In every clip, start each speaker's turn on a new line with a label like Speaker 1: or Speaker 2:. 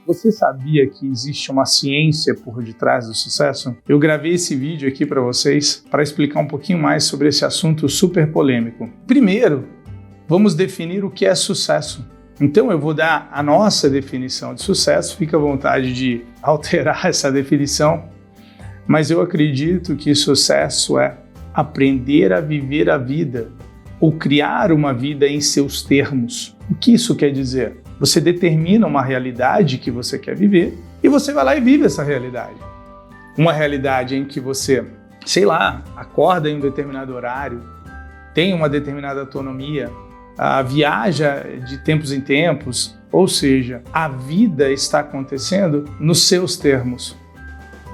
Speaker 1: Você sabia que existe uma ciência por detrás do sucesso? Eu gravei esse vídeo aqui para vocês para explicar um pouquinho mais sobre esse assunto super polêmico. Primeiro, vamos definir o que é sucesso. Então eu vou dar a nossa definição de sucesso, fica à vontade de alterar essa definição, mas eu acredito que sucesso é aprender a viver a vida ou criar uma vida em seus termos. O que isso quer dizer? Você determina uma realidade que você quer viver e você vai lá e vive essa realidade. Uma realidade em que você, acorda em um determinado horário, tem uma determinada autonomia, viaja de tempos em tempos, ou seja, a vida está acontecendo nos seus termos.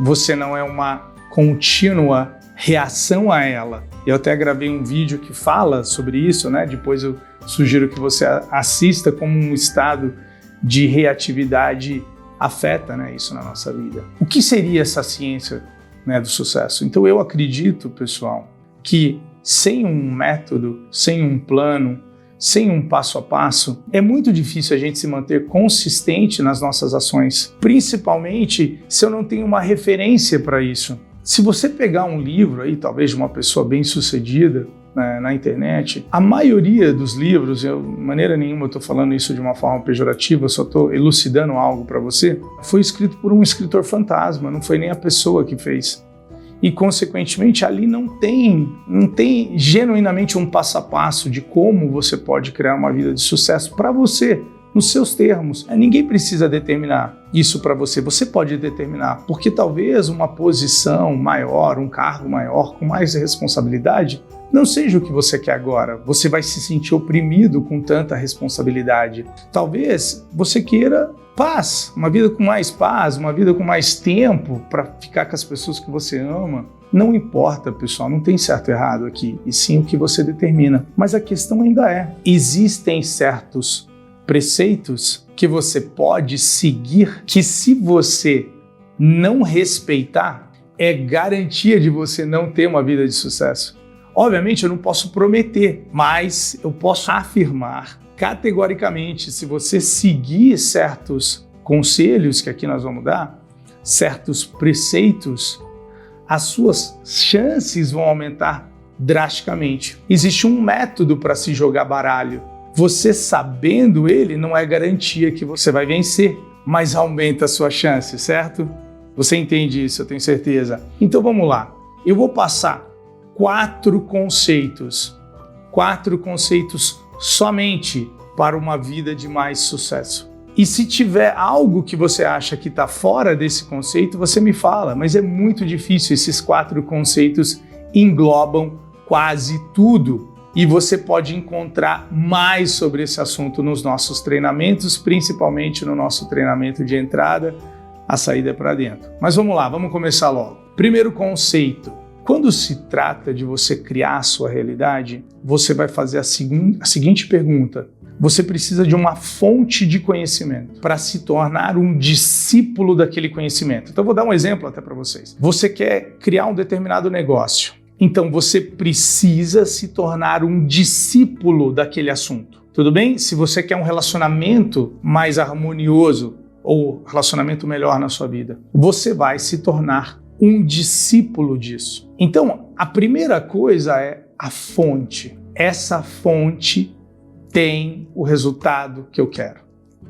Speaker 1: Você não é uma contínua reação a ela. Eu até gravei um vídeo que fala sobre isso, né? Depois eu sugiro que você assista como um estado de reatividade afeta, né, isso na nossa vida. O que seria essa ciência, né, do sucesso? Então eu acredito, pessoal, que sem um método, sem um plano, sem um passo a passo, é muito difícil a gente se manter consistente nas nossas ações, principalmente se eu não tenho uma referência para isso. Se você pegar um livro aí, talvez de uma pessoa bem-sucedida, na internet, a maioria dos livros, de maneira nenhuma eu estou falando isso de uma forma pejorativa, eu só estou elucidando algo para você, foi escrito por um escritor fantasma, não foi nem a pessoa que fez. E, consequentemente, ali não tem genuinamente um passo a passo de como você pode criar uma vida de sucesso para você, nos seus termos. Ninguém precisa determinar isso para você, você pode determinar, porque talvez uma posição maior, um cargo maior, com mais responsabilidade, não seja o que você quer agora. Você vai se sentir oprimido com tanta responsabilidade. Talvez você queira paz, uma vida com mais paz, uma vida com mais tempo para ficar com as pessoas que você ama. Não importa, pessoal, não tem certo e errado aqui, e sim o que você determina. Mas a questão ainda é, existem certos preceitos que você pode seguir que, se você não respeitar, é garantia de você não ter uma vida de sucesso. Obviamente eu não posso prometer, mas eu posso afirmar categoricamente, se você seguir certos conselhos que aqui nós vamos dar, certos preceitos, as suas chances vão aumentar drasticamente. Existe um método para se jogar baralho. Você sabendo ele não é garantia que você vai vencer, mas aumenta a sua chance, certo? Você entende isso, eu tenho certeza. Então vamos lá, eu vou passar quatro conceitos somente para uma vida de mais sucesso. E se tiver algo que você acha que está fora desse conceito, você me fala, mas é muito difícil, esses 4 conceitos englobam quase tudo. E você pode encontrar mais sobre esse assunto nos nossos treinamentos, principalmente no nosso treinamento de entrada, a saída para dentro. Mas vamos lá, vamos começar logo. Primeiro conceito. Quando se trata de você criar a sua realidade, você vai fazer a seguinte pergunta. Você precisa de uma fonte de conhecimento para se tornar um discípulo daquele conhecimento. Então, eu vou dar um exemplo até para vocês. Você quer criar um determinado negócio. Então, você precisa se tornar um discípulo daquele assunto. Tudo bem? Se você quer um relacionamento mais harmonioso ou relacionamento melhor na sua vida, você vai se tornar um discípulo disso. Então, a primeira coisa é a fonte. Essa fonte tem o resultado que eu quero.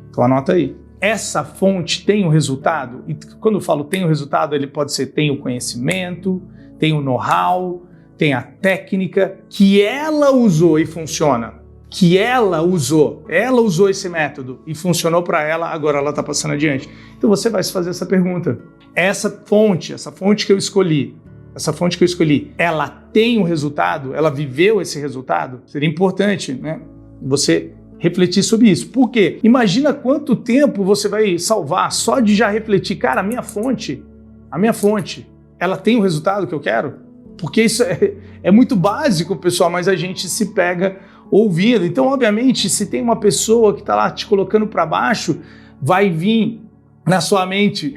Speaker 1: Então anota aí. Essa fonte tem o resultado, e quando eu falo tem o resultado, ele pode ser tem o conhecimento, tem o know-how, tem a técnica que ela usou e funciona. Que ela usou esse método e funcionou para ela, agora ela está passando adiante. Então você vai se fazer essa pergunta. Essa fonte que eu escolhi, ela tem um resultado? Ela viveu esse resultado? Seria importante, né, você refletir sobre isso. Por quê? Imagina quanto tempo você vai salvar só de já refletir. Cara, a minha fonte, ela tem o resultado que eu quero? Porque isso é muito básico, pessoal, mas a gente se pega ouvindo. Então, obviamente, se tem uma pessoa que está lá te colocando para baixo, vai vir na sua mente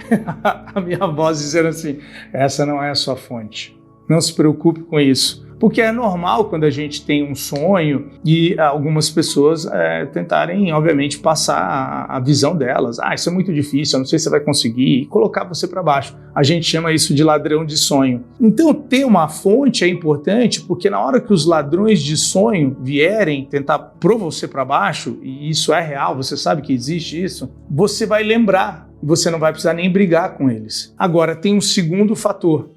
Speaker 1: a minha voz dizendo assim, essa não é a sua fonte. Não se preocupe com isso. Porque é normal quando a gente tem um sonho e algumas pessoas tentarem, obviamente, passar a visão delas. Isso é muito difícil, eu não sei se você vai conseguir, e colocar você para baixo. A gente chama isso de ladrão de sonho. Então, ter uma fonte é importante porque na hora que os ladrões de sonho vierem tentar pôr você para baixo, e isso é real, você sabe que existe isso, você vai lembrar e você não vai precisar nem brigar com eles. Agora, tem um segundo fator,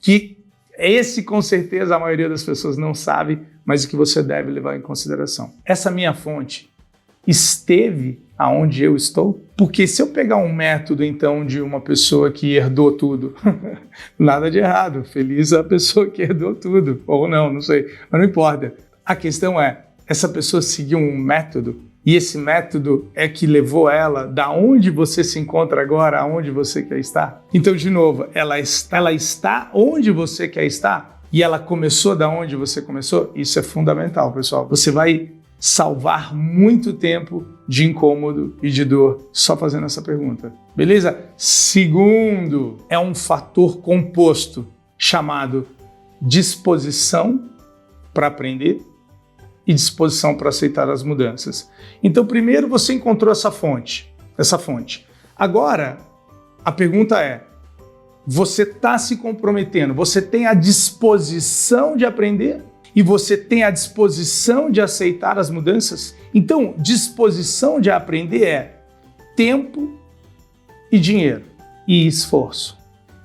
Speaker 1: que esse com certeza a maioria das pessoas não sabe, mas que você deve levar em consideração. Essa minha fonte esteve aonde eu estou? Porque se eu pegar um método, então, de uma pessoa que herdou tudo, nada de errado, feliz a pessoa que herdou tudo, ou não sei, mas não importa. A questão é, essa pessoa seguiu um método, e esse método é que levou ela da onde você se encontra agora, aonde você quer estar. Então, de novo, ela está onde você quer estar e ela começou da onde você começou. Isso é fundamental, pessoal. Você vai salvar muito tempo de incômodo e de dor só fazendo essa pergunta. Beleza? Segundo, é um fator composto chamado disposição para aprender e disposição para aceitar as mudanças. Então, primeiro você encontrou essa fonte. Agora, a pergunta é, você está se comprometendo? Você tem a disposição de aprender? E você tem a disposição de aceitar as mudanças? Então, disposição de aprender é tempo e dinheiro e esforço.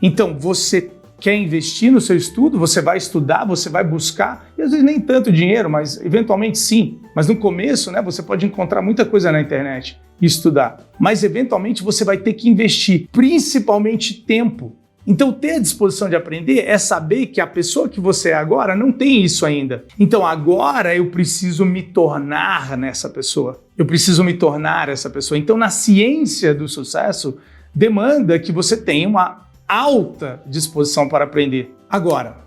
Speaker 1: Então, você quer investir no seu estudo, você vai estudar, você vai buscar, e às vezes nem tanto dinheiro, mas eventualmente sim. Mas no começo, você pode encontrar muita coisa na internet e estudar. Mas eventualmente você vai ter que investir, principalmente tempo. Então ter a disposição de aprender é saber que a pessoa que você é agora não tem isso ainda. Então agora eu preciso me tornar nessa pessoa. Eu preciso me tornar essa pessoa. Então na ciência do sucesso, demanda que você tenha uma alta disposição para aprender. Agora,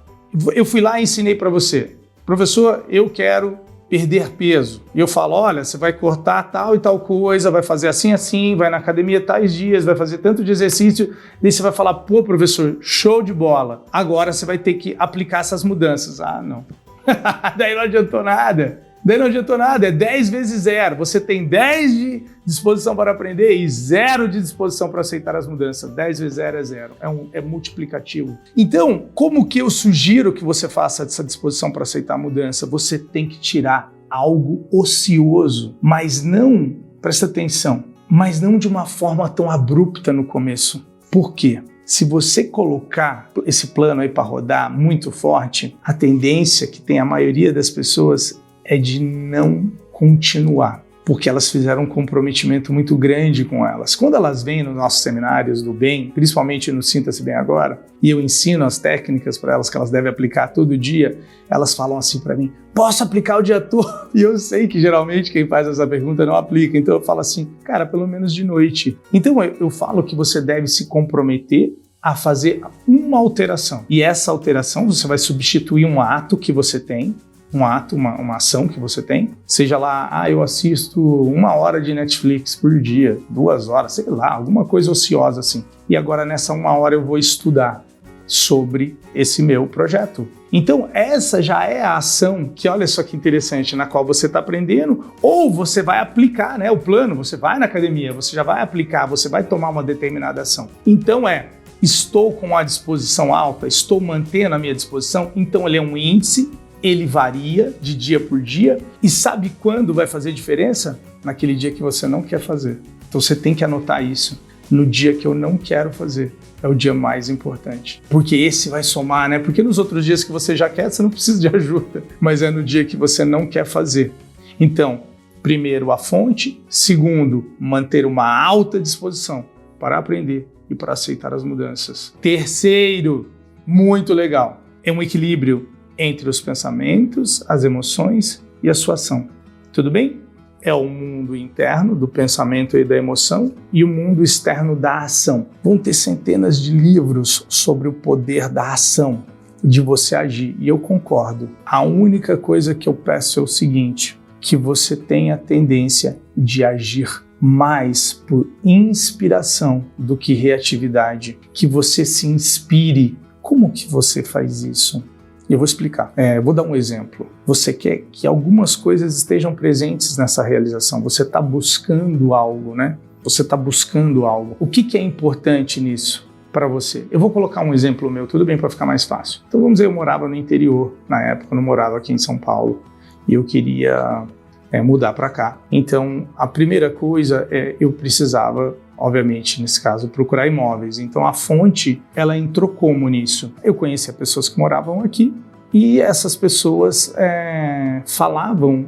Speaker 1: eu fui lá e ensinei para você. Professor, eu quero perder peso. E eu falo, olha, você vai cortar tal e tal coisa, vai fazer assim, vai na academia tais dias, vai fazer tanto de exercício. Daí você vai falar, pô, professor, show de bola. Agora você vai ter que aplicar essas mudanças. Não. Daí não adiantou nada. É 10 vezes 0. Você tem 10 de disposição para aprender e 0 de disposição para aceitar as mudanças. 10 vezes 0 é 0. É multiplicativo. Então, como que eu sugiro que você faça essa disposição para aceitar a mudança? Você tem que tirar algo ocioso, mas não, presta atenção, mas não de uma forma tão abrupta no começo. Por quê? Se você colocar esse plano aí para rodar muito forte, a tendência que tem a maioria das pessoas é de não continuar, porque elas fizeram um comprometimento muito grande com elas. Quando elas vêm nos nossos seminários do bem, principalmente no Sinta-se Bem Agora, e eu ensino as técnicas para elas que elas devem aplicar todo dia, elas falam assim para mim, posso aplicar o dia todo? E eu sei que geralmente quem faz essa pergunta não aplica, então eu falo assim, cara, pelo menos de noite. Então eu falo que você deve se comprometer a fazer uma alteração. E essa alteração você vai substituir um ato que você tem, uma ação que você tem, seja lá, eu assisto 1 hora de Netflix por dia, 2 horas, sei lá, alguma coisa ociosa assim. E agora nessa 1 hora eu vou estudar sobre esse meu projeto. Então essa já é a ação que, olha só que interessante, na qual você está aprendendo, ou você vai aplicar, o plano, você vai na academia, você já vai aplicar, você vai tomar uma determinada ação. Então estou com a disposição alta, estou mantendo a minha disposição, então ele é um índice, ele varia de dia por dia e sabe quando vai fazer diferença? Naquele dia que você não quer fazer. Então você tem que anotar isso. No dia que eu não quero fazer, é o dia mais importante. Porque esse vai somar, Porque nos outros dias que você já quer, você não precisa de ajuda. Mas é no dia que você não quer fazer. Então, primeiro a fonte, segundo, manter uma alta disposição para aprender e para aceitar as mudanças. Terceiro, muito legal, é um equilíbrio entre os pensamentos, as emoções e a sua ação. Tudo bem? É o mundo interno do pensamento e da emoção e o mundo externo da ação. Vão ter centenas de livros sobre o poder da ação, de você agir. E eu concordo. A única coisa que eu peço é o seguinte, que você tenha a tendência de agir mais por inspiração do que reatividade. Que você se inspire. Como que você faz isso? E eu vou explicar. Vou dar um exemplo. Você quer que algumas coisas estejam presentes nessa realização. Você está buscando algo, né? Você está buscando algo. O que é importante nisso para você? Eu vou colocar um exemplo meu, tudo bem, para ficar mais fácil. Então vamos dizer, eu morava no interior na época, eu não morava aqui em São Paulo. E eu queria mudar para cá. Então a primeira coisa eu precisava, obviamente, nesse caso, procurar imóveis. Então a fonte, ela entrou como nisso? Eu conhecia pessoas que moravam aqui e essas pessoas falavam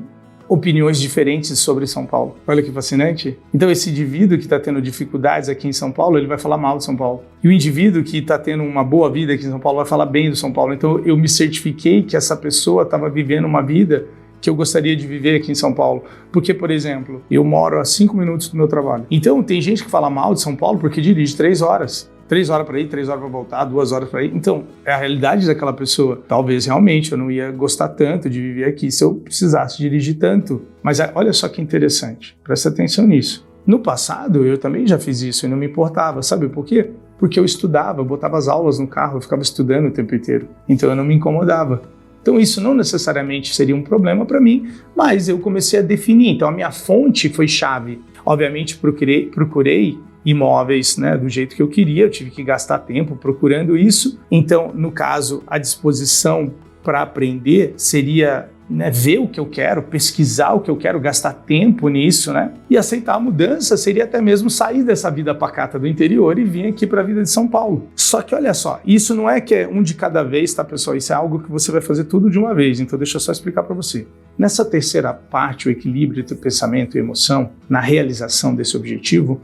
Speaker 1: opiniões diferentes sobre São Paulo. Olha que fascinante. Então esse indivíduo que está tendo dificuldades aqui em São Paulo, ele vai falar mal de São Paulo. E o indivíduo que está tendo uma boa vida aqui em São Paulo vai falar bem do São Paulo. Então eu me certifiquei que essa pessoa estava vivendo uma vida que eu gostaria de viver aqui em São Paulo. Porque, por exemplo, eu moro a 5 minutos do meu trabalho. Então tem gente que fala mal de São Paulo porque dirige 3 horas. 3 horas para ir, 3 horas para voltar, 2 horas para ir. Então, é a realidade daquela pessoa. Talvez realmente eu não ia gostar tanto de viver aqui se eu precisasse dirigir tanto. Mas olha só que interessante, presta atenção nisso. No passado, eu também já fiz isso e não me importava. Sabe por quê? Porque eu estudava, eu botava as aulas no carro, eu ficava estudando o tempo inteiro. Então eu não me incomodava. Então isso não necessariamente seria um problema para mim, mas eu comecei a definir. Então a minha fonte foi chave. Obviamente procurei imóveis, né, do jeito que eu queria, eu tive que gastar tempo procurando isso. Então, no caso, a disposição para aprender seria, né, ver o que eu quero, pesquisar o que eu quero, gastar tempo nisso, né? E aceitar a mudança seria até mesmo sair dessa vida pacata do interior e vir aqui para a vida de São Paulo. Só que olha só, isso não é que é um de cada vez, tá, pessoal? Isso é algo que você vai fazer tudo de uma vez, então deixa eu só explicar para você. Nessa terceira parte, o equilíbrio entre o pensamento e a emoção, na realização desse objetivo,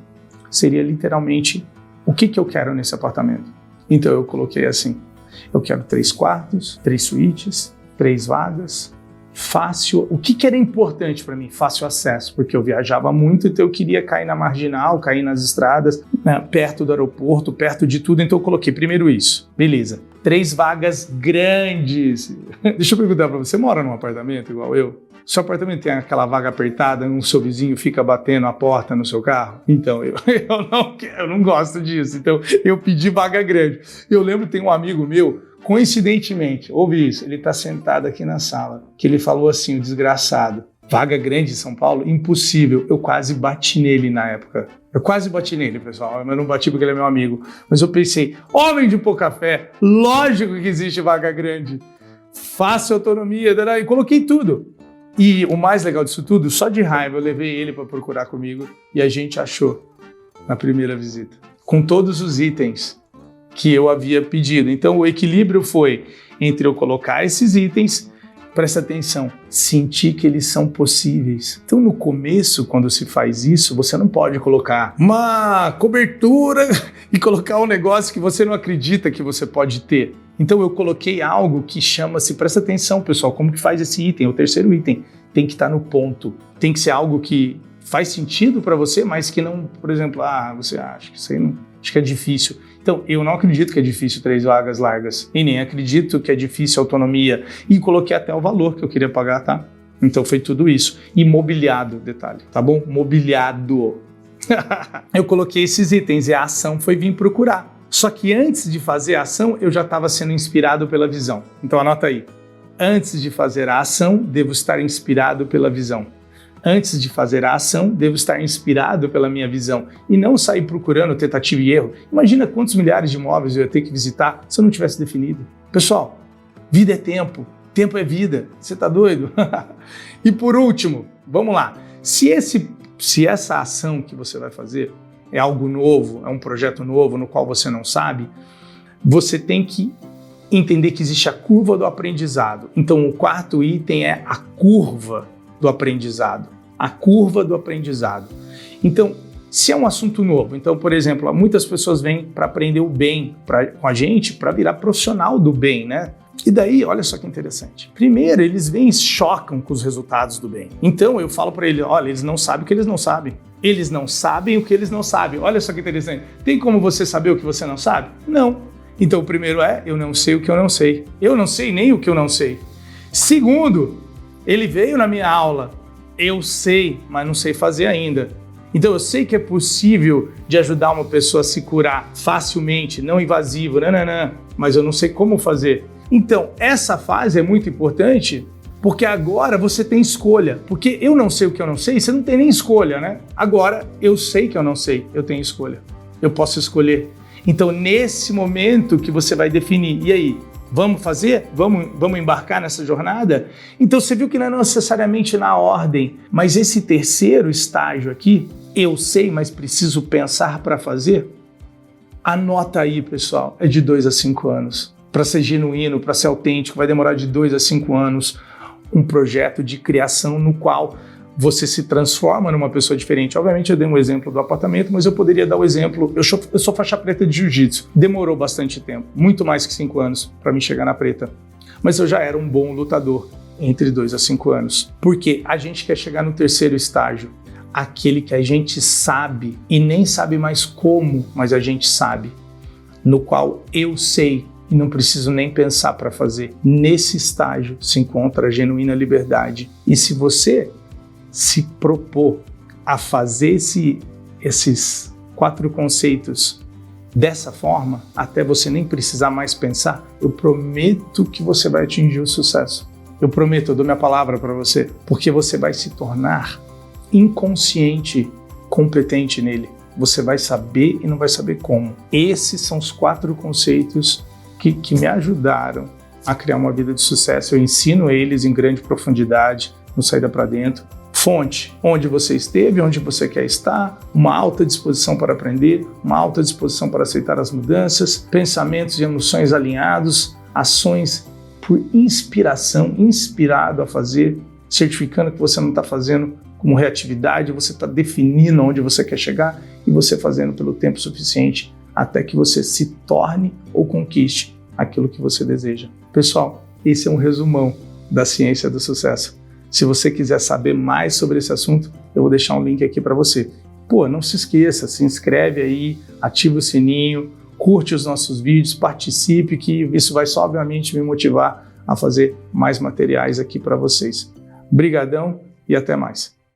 Speaker 1: seria literalmente o que eu quero nesse apartamento. Então eu coloquei assim, eu quero 3 quartos, 3 suítes, 3 vagas, fácil. O que era importante para mim? Fácil acesso, porque eu viajava muito, então eu queria cair na marginal, cair nas estradas, né, perto do aeroporto, perto de tudo, então eu coloquei primeiro isso. Beleza. 3 vagas grandes. Deixa eu perguntar para você, mora num apartamento igual eu? Seu apartamento tem aquela vaga apertada, um seu vizinho fica batendo a porta no seu carro? Então, eu não gosto disso. Então, eu pedi vaga grande. Eu lembro que tem um amigo meu, coincidentemente, ouve isso, ele está sentado aqui na sala, que ele falou assim, o desgraçado, vaga grande em São Paulo? Impossível. Eu quase bati nele na época. Eu quase bati nele, pessoal, mas não bati porque ele é meu amigo. Mas eu pensei, homem de pouca fé, lógico que existe vaga grande. Fácil autonomia, e coloquei tudo. E o mais legal disso tudo, só de raiva, eu levei ele para procurar comigo e a gente achou na primeira visita, com todos os itens que eu havia pedido. Então o equilíbrio foi entre eu colocar esses itens, presta atenção, sentir que eles são possíveis. Então no começo, quando se faz isso, você não pode colocar uma cobertura e colocar um negócio que você não acredita que você pode ter. Então eu coloquei algo que chama-se, presta atenção pessoal, como que faz esse item, o terceiro item, tem que estar no ponto, tem que ser algo que faz sentido para você, mas que não, por exemplo, você acha que isso aí não, acho que é difícil. Então eu não acredito que é difícil 3 vagas largas, e nem acredito que é difícil autonomia, e coloquei até o valor que eu queria pagar, tá? Então foi tudo isso, e mobiliado, detalhe, tá bom? Mobiliado. Eu coloquei esses itens e a ação foi vir procurar. Só que antes de fazer a ação, eu já estava sendo inspirado pela visão. Então anota aí. Antes de fazer a ação, devo estar inspirado pela visão. Antes de fazer a ação, devo estar inspirado pela minha visão. E não sair procurando tentativa e erro. Imagina quantos milhares de imóveis eu ia ter que visitar se eu não tivesse definido. Pessoal, vida é tempo. Tempo é vida. Você tá doido? E por último, vamos lá. Se essa ação que você vai fazer é algo novo, é um projeto novo no qual você não sabe, você tem que entender que existe a curva do aprendizado. Então, o quarto item é a curva do aprendizado. A curva do aprendizado. Então, se é um assunto novo, então, por exemplo, muitas pessoas vêm para aprender o bem com a gente, para virar profissional do bem, né? E daí, olha só que interessante. Primeiro, eles vêm e chocam com os resultados do bem. Então, eu falo para eles, olha, eles não sabem o que eles não sabem. Eles não sabem o que eles não sabem. Olha só que interessante. Tem como você saber o que você não sabe? Não. Então, o primeiro é, eu não sei o que eu não sei. Eu não sei nem o que eu não sei. Segundo, ele veio na minha aula. Eu sei, mas não sei fazer ainda. Então, eu sei que é possível de ajudar uma pessoa a se curar facilmente, não invasivo, mas eu não sei como fazer. Então, essa fase é muito importante porque agora você tem escolha. Porque eu não sei o que eu não sei, você não tem nem escolha, né? Agora, eu sei que eu não sei, eu tenho escolha. Eu posso escolher. Então, nesse momento que você vai definir, e aí, vamos fazer? Vamos embarcar nessa jornada? Então, você viu que não é necessariamente na ordem, mas esse terceiro estágio aqui, eu sei, mas preciso pensar para fazer? Anota aí, pessoal, é de 2 a 5 anos. Para ser genuíno, para ser autêntico, vai demorar de 2 a 5 anos um projeto de criação no qual você se transforma numa pessoa diferente. Obviamente eu dei um exemplo do apartamento, mas eu poderia dar o exemplo, eu sou faixa preta de jiu-jitsu, demorou bastante tempo, muito mais que 5 anos para mim chegar na preta, mas eu já era um bom lutador entre 2 a 5 anos, porque a gente quer chegar no terceiro estágio, aquele que a gente sabe e nem sabe mais como, mas a gente sabe, no qual eu sei e não preciso nem pensar para fazer. Nesse estágio se encontra a genuína liberdade. E se você se propor a fazer esses 4 conceitos dessa forma, até você nem precisar mais pensar, eu prometo que você vai atingir o sucesso. Eu prometo, eu dou minha palavra para você, porque você vai se tornar inconsciente, competente nele. Você vai saber e não vai saber como. Esses são os 4 conceitos que me ajudaram a criar uma vida de sucesso. Eu ensino eles em grande profundidade, no Saída Pra Dentro. Fonte, onde você esteve, onde você quer estar, uma alta disposição para aprender, uma alta disposição para aceitar as mudanças, pensamentos e emoções alinhados, ações por inspiração, inspirado a fazer, certificando que você não está fazendo como reatividade, você está definindo onde você quer chegar e você fazendo pelo tempo suficiente até que você se torne ou conquiste aquilo que você deseja. Pessoal, esse é um resumão da ciência do sucesso. Se você quiser saber mais sobre esse assunto, eu vou deixar um link aqui para você. Não se esqueça, se inscreve aí, ativa o sininho, curte os nossos vídeos, participe, que isso vai só, obviamente, me motivar a fazer mais materiais aqui para vocês. Brigadão e até mais.